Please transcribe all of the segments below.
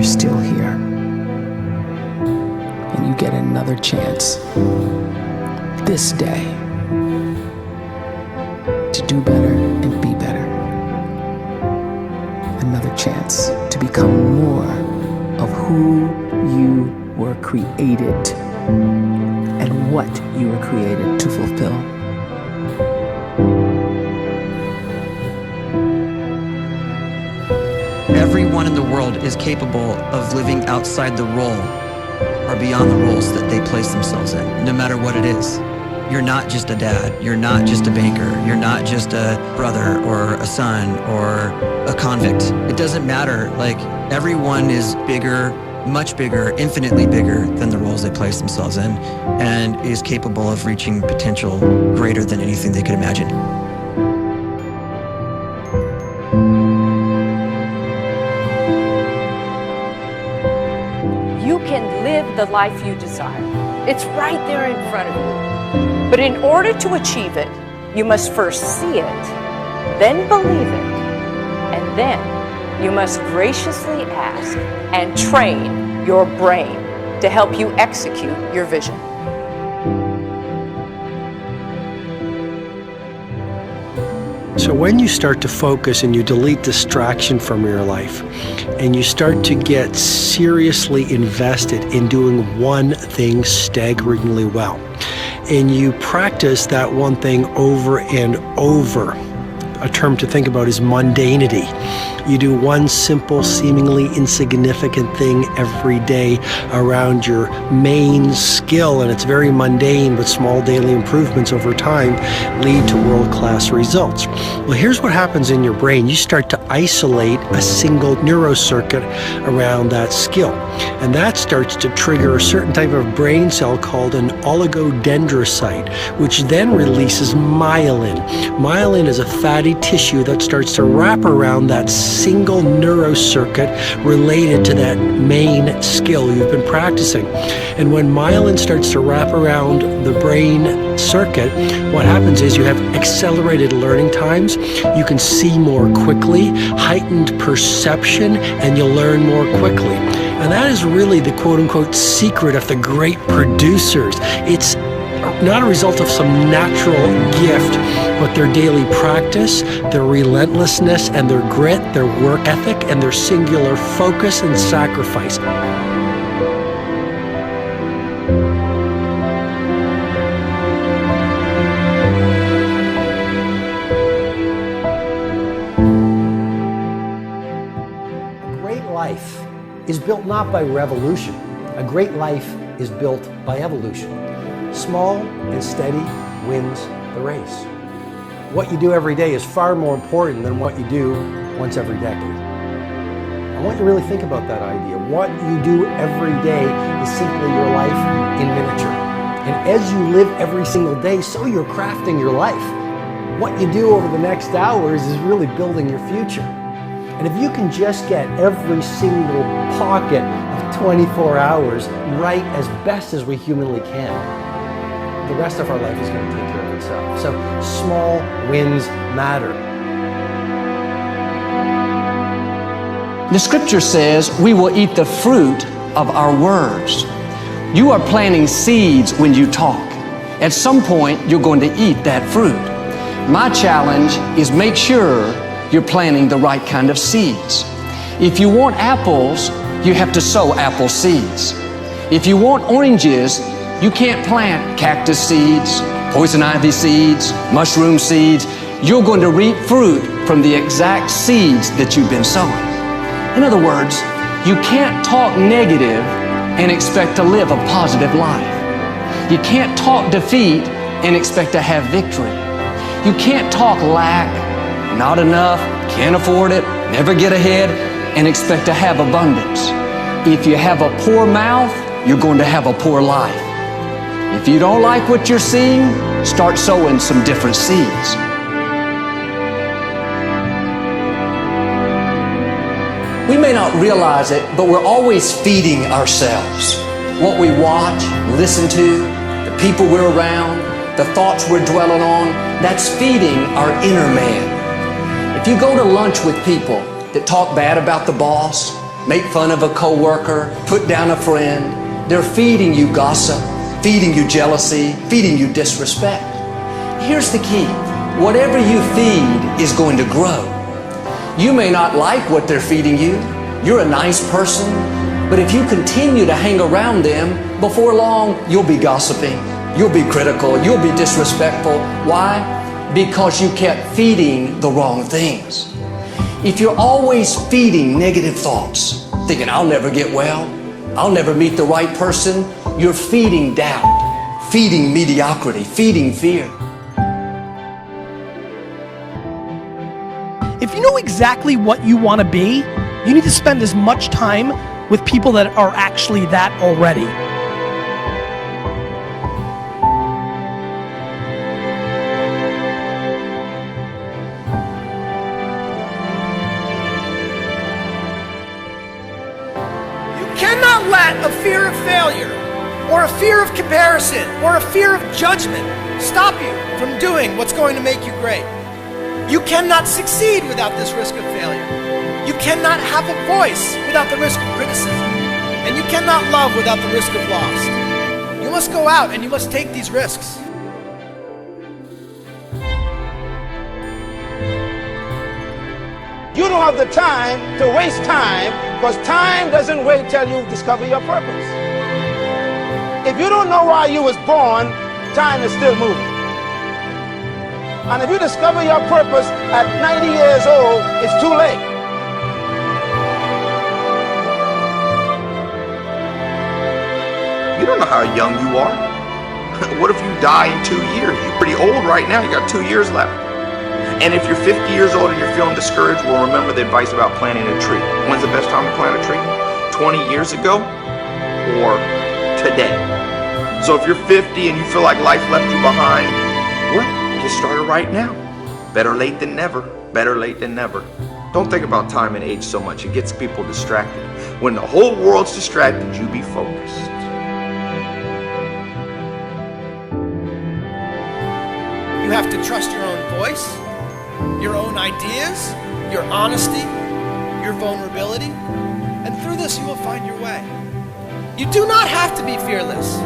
you're still here. And you get another chance this day to do better and be better. Another chance to become more of who you were created and what you were created to fulfill. Everyone in the world is capable of living outside the role or beyond the roles that they place themselves in, no matter what it is. You're not just a dad, you're not just a banker, you're not just a brother or a son or a convict. It doesn't matter. Like, everyone is bigger, much bigger, infinitely bigger than the roles they place themselves in, and is capable of reaching potential greater than anything they could imagine. You can live the life you desire. It's right there in front of you. But in order to achieve it, you must first see it, then believe it, and then you must graciously ask and train your brain to help you execute your vision. So when you start to focus and you delete distraction from your life, and you start to get seriously invested in doing one thing staggeringly well, and you practice that one thing over and over, a term to think about is mundanity. You do one simple, seemingly insignificant thing every day around your main skill, and it's very mundane, but small daily improvements over time lead to world-class results. Well, here's what happens in your brain. You start to isolate a single neurocircuit around that skill, and that starts to trigger a certain type of brain cell called an oligodendrocyte, which then releases myelin. Myelin is a fatty tissue that starts to wrap around that single neurocircuit related to that main skill you've been practicing. And when myelin starts to wrap around the brain circuit, what happens is you have accelerated learning times, you can see more quickly, heightened perception, and you'll learn more quickly. And that is really the quote-unquote secret of the great producers. It's not a result of some natural gift, but their daily practice, their relentlessness and their grit, their work ethic, and their singular focus and sacrifice. A great life is built not by revolution. A great life is built by evolution. Small and steady wins the race. What you do every day is far more important than what you do once every decade. I want you to really think about that idea. What you do every day is simply your life in miniature. And as you live every single day, so you're crafting your life. What you do over the next hours is really building your future. And if you can just get every single pocket of 24 hours right as best as we humanly can, the rest of our life is going to take care of itself. So small wins matter. The scripture says we will eat the fruit of our words. You are planting seeds when you talk. At some point, you're going to eat that fruit. My challenge is make sure you're planting the right kind of seeds. If you want apples, you have to sow apple seeds. If you want oranges, you can't plant cactus seeds, poison ivy seeds, mushroom seeds. You're going to reap fruit from the exact seeds that you've been sowing. In other words, you can't talk negative and expect to live a positive life. You can't talk defeat and expect to have victory. You can't talk lack, not enough, can't afford it, never get ahead, and expect to have abundance. If you have a poor mouth, you're going to have a poor life. If you don't like what you're seeing, start sowing some different seeds. We may not realize it, but we're always feeding ourselves. What we watch, listen to, the people we're around, the thoughts we're dwelling on, that's feeding our inner man. If you go to lunch with people that talk bad about the boss, make fun of a coworker, put down a friend. They're feeding you gossip, feeding you jealousy, feeding you disrespect. Here's the key. Whatever you feed is going to grow. You may not like what they're feeding you. You're a nice person, but if you continue to hang around them, before long, you'll be gossiping. You'll be critical. You'll be disrespectful. Why? Because you kept feeding the wrong things. If you're always feeding negative thoughts, thinking, I'll never get well, I'll never meet the right person, you're feeding doubt, feeding mediocrity, feeding fear. If you know exactly what you want to be, you need to spend as much time with people that are actually that already. You cannot let a fear of failure, or a fear of comparison, or a fear of judgment stop you from doing what's going to make you great. You cannot succeed without this risk of failure. You cannot have a voice without the risk of criticism. And you cannot love without the risk of loss. You must go out and you must take these risks. You don't have the time to waste time, because time doesn't wait till you discover your purpose. If you don't know why you was born, time is still moving. And if you discover your purpose at 90 years old, it's too late. You don't know how young you are. What if you die in 2 years? You're pretty old right now. You got 2 years left. And if you're 50 years old and you're feeling discouraged, well, remember the advice about planting a tree. When's the best time to plant a tree? 20 years ago or today? So if you're 50 and you feel like life left you behind, well, get started right now. Better late than never. Better late than never. Don't think about time and age so much. It gets people distracted. When the whole world's distracted, you be focused. You have to trust your own voice, your own ideas, your honesty, your vulnerability, and through this you will find your way. You do not have to be fearless.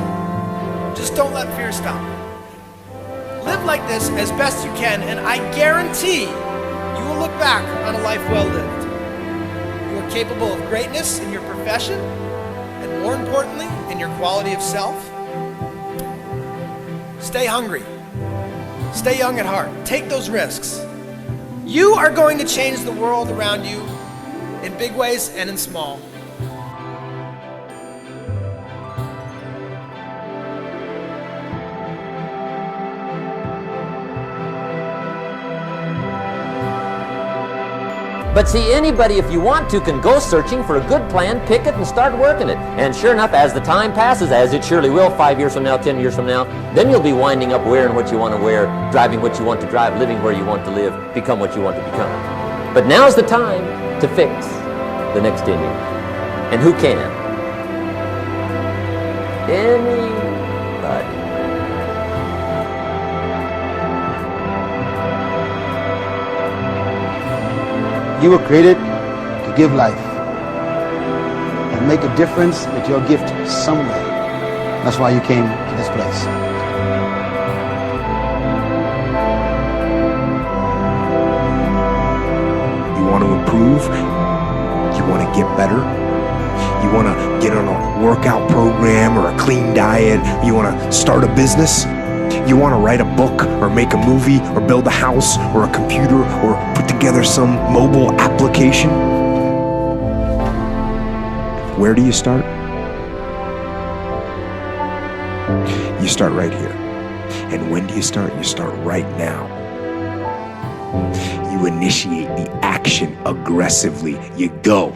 Just don't let fear stop. Live like this as best you can, and I guarantee you will look back on a life well lived. You are capable of greatness in your profession, and more importantly, in your quality of self. Stay hungry. Stay young at heart. Take those risks. You are going to change the world around you in big ways and in small. But see, anybody, if you want to, can go searching for a good plan, pick it, and start working it. And sure enough, as the time passes, as it surely will 5 years from now, 10 years from now, then you'll be winding up wearing what you want to wear, driving what you want to drive, living where you want to live, become what you want to become. But now's the time to fix the next 10 years. And who can? Anybody. You were created to give life and make a difference with your gift somewhere. That's why you came to this place. You want to improve? You want to get better? You want to get on a workout program or a clean diet? You want to start a business? You want to write a book or make a movie or build a house or a computer or put together some mobile application? Where do you start? You start right here. And when do you start? You start right now. You initiate the action aggressively. You go.